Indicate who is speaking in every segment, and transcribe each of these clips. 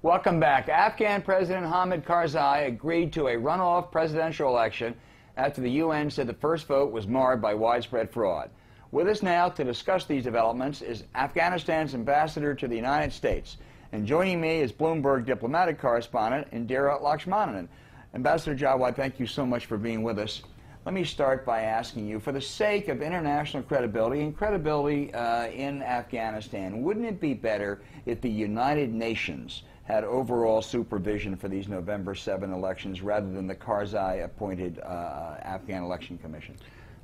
Speaker 1: Welcome back. Afghan President Hamid Karzai agreed to a runoff presidential election after the UN said the first vote was marred by widespread fraud. With us now to discuss these developments is Afghanistan's ambassador to the United States. And joining me is Bloomberg diplomatic correspondent Indira Lakshmanan. Ambassador Jawad, thank you so much for being with us. Let me start by asking you, for the sake of international credibility and credibility in Afghanistan, wouldn't it be better if the United Nations had overall supervision for these November 7 elections rather than the Karzai-appointed Afghan Election Commission?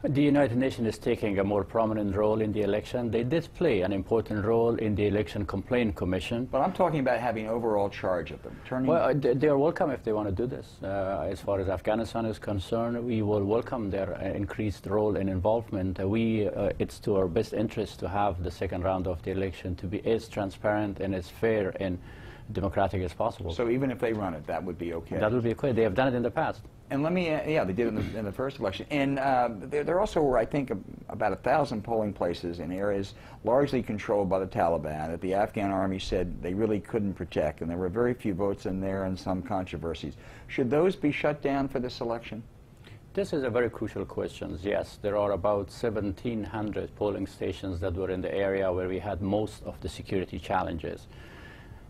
Speaker 2: The United Nations is taking a more prominent role in the election. They did play an important role in the Election Complaint Commission.
Speaker 1: But I'm talking about having overall charge of them.
Speaker 2: Well, they are welcome if they want to do this. As far as Afghanistan is concerned, we will welcome their increased role and involvement. It's to our best interest to have the second round of the election to be as transparent and as fair and democratic as possible.
Speaker 1: So even if they run it, that would be okay?
Speaker 2: That would be okay. They have done it in the past.
Speaker 1: And let me, yeah, they did in the first election. And there also were, I think, about 1,000 polling places in areas largely controlled by the Taliban that the Afghan army said they really couldn't protect. And there were very few votes in there and some controversies. Should those be shut down for this election?
Speaker 2: This is a very crucial question. Yes, there are about 1,700 polling stations that were in the area where we had most of the security challenges.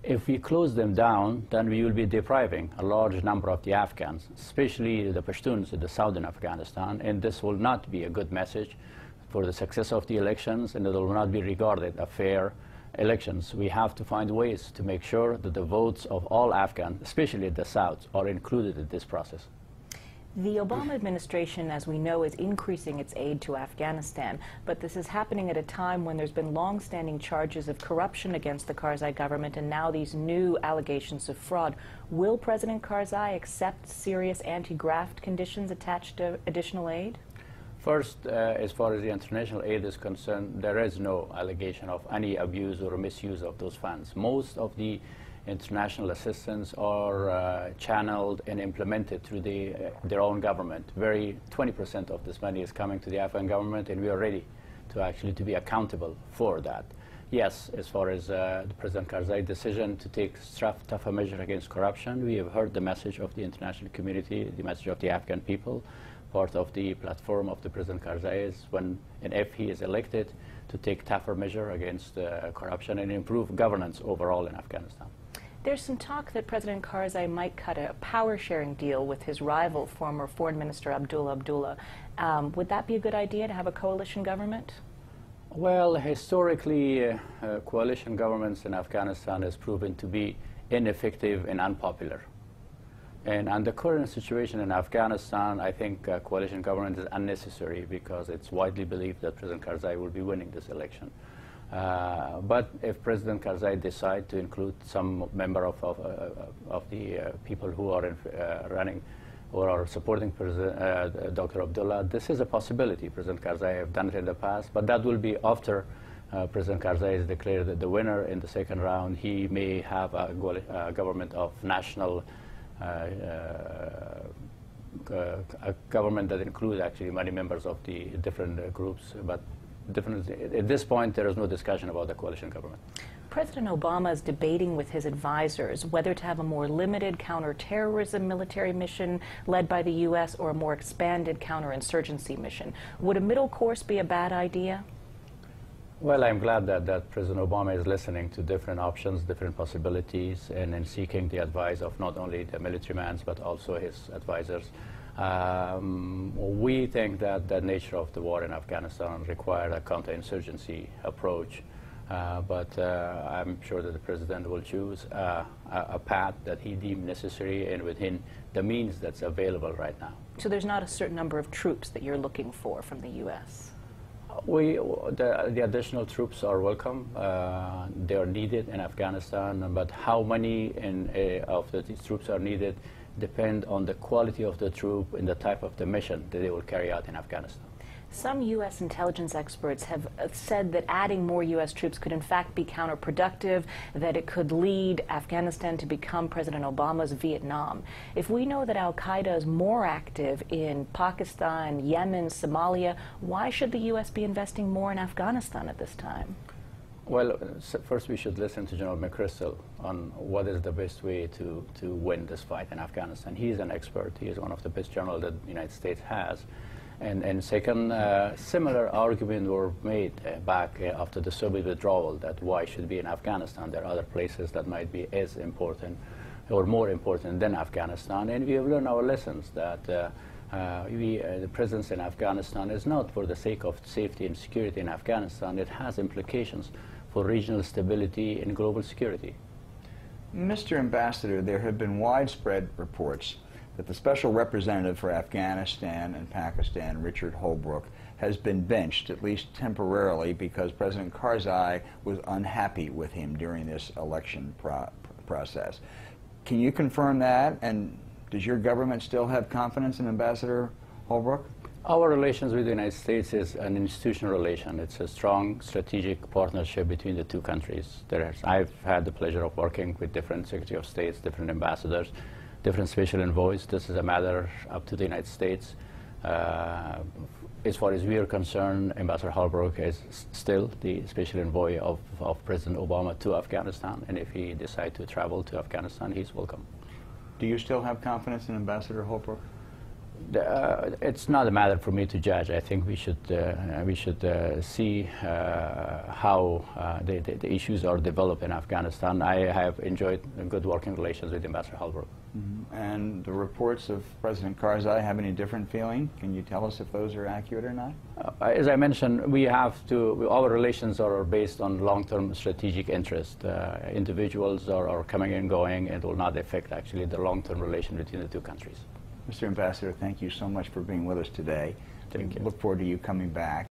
Speaker 2: If we close them down, then we will be depriving a large number of the Afghans, especially the Pashtuns in the southern Afghanistan, and this will not be a good message for the success of the elections, and it will not be regarded as fair elections. We have to find ways to make sure that the votes of all Afghans, especially the South, are included in this process.
Speaker 3: The Obama administration, as we know, is increasing its aid to Afghanistan, but this is happening at a time when there's been long-standing charges of corruption against the Karzai government and now these new allegations of fraud. Will President Karzai accept serious anti-graft conditions attached to additional aid?
Speaker 2: First, as far as the international aid is concerned, there is no allegation of any abuse or misuse of those funds. Most of the international assistance are channeled and implemented through their own government. 20% of this money is coming to the Afghan government, and we are ready to actually be accountable for that. Yes, as far as the President Karzai decision to take tougher measures against corruption, we have heard the message of the international community, the message of the Afghan people. Part of the platform of the President Karzai is when and if he is elected to take tougher measures against corruption and improve governance overall in Afghanistan.
Speaker 3: There's some talk that President Karzai might cut a power-sharing deal with his rival, former Foreign Minister Abdullah. Would that be a good idea to have a coalition government?
Speaker 2: Well, historically, coalition governments in Afghanistan has proven to be ineffective and unpopular. And on the current situation in Afghanistan, I think coalition government is unnecessary because it's widely believed that President Karzai will be winning this election. But if President Karzai decides to include some member of the people who are running or are supporting Dr. Abdullah, this is a possibility. President Karzai have done it in the past, but that will be after President Karzai is declared the winner in the second round. He may have a government of national a government that includes actually many members of the different groups, but at this point there is no discussion about the coalition government.
Speaker 3: President Obama is debating with his advisors whether to have a more limited counterterrorism military mission led by the U.S. or a more expanded counterinsurgency mission. Would a middle course be a bad idea?
Speaker 2: Well, I'm glad that President Obama is listening to different options, different possibilities, and in seeking the advice of not only the military men, but also his advisors. We think that the nature of the war in Afghanistan required a counterinsurgency approach, but I'm sure that the President will choose a path that he deemed necessary and within the means that's available right now.
Speaker 3: So there's not a certain number of troops that you're looking for from the U.S.?
Speaker 2: The additional troops are welcome. They are needed in Afghanistan, but how many of these troops are needed depend on the quality of the troop and the type of the mission that they will carry out in Afghanistan.
Speaker 3: Some U.S. intelligence experts have said that adding more U.S. troops could in fact be counterproductive, that it could lead Afghanistan to become President Obama's Vietnam. If we know that al-Qaeda is more active in Pakistan, Yemen, Somalia, why should the U.S. be investing more in Afghanistan at this time?
Speaker 2: Well, first we should listen to General McChrystal on what is the best way to win this fight in Afghanistan. He is an expert. He is one of the best generals that the United States has. And second, similar arguments were made back after the Soviet withdrawal that why should be in Afghanistan. There are other places that might be as important or more important than Afghanistan. And we have learned our lessons that the presence in Afghanistan is not for the sake of safety and security in Afghanistan. It has implications for regional stability and global security.
Speaker 1: Mr. Ambassador, there have been widespread reports that the Special Representative for Afghanistan and Pakistan, Richard Holbrooke, has been benched, at least temporarily, because President Karzai was unhappy with him during this election process. Can you confirm that? And does your government still have confidence in Ambassador Holbrooke?
Speaker 2: Our relations with the United States is an institutional relation. It's a strong strategic partnership between the two countries. I've had the pleasure of working with different Secretary of States, different ambassadors, different special envoys. This is a matter up to the United States. As far as we are concerned, Ambassador Holbrooke is still the special envoy of President Obama to Afghanistan, and if he decides to travel to Afghanistan, he's welcome.
Speaker 1: Do you still have confidence in Ambassador Holbrooke?
Speaker 2: It's not a matter for me to judge. I think we should see how the issues are developed in Afghanistan. I have enjoyed good working relations with Ambassador Holbrooke.
Speaker 1: Mm-hmm. And the reports of President Karzai have any different feeling? Can you tell us if those are accurate or not?
Speaker 2: As I mentioned, our relations are based on long-term strategic interest. Individuals are coming and going, and will not affect actually the long-term relation between the two countries.
Speaker 1: Mr. Ambassador, thank you so much for being with us today.
Speaker 2: Thank you.
Speaker 1: Look forward to you coming back.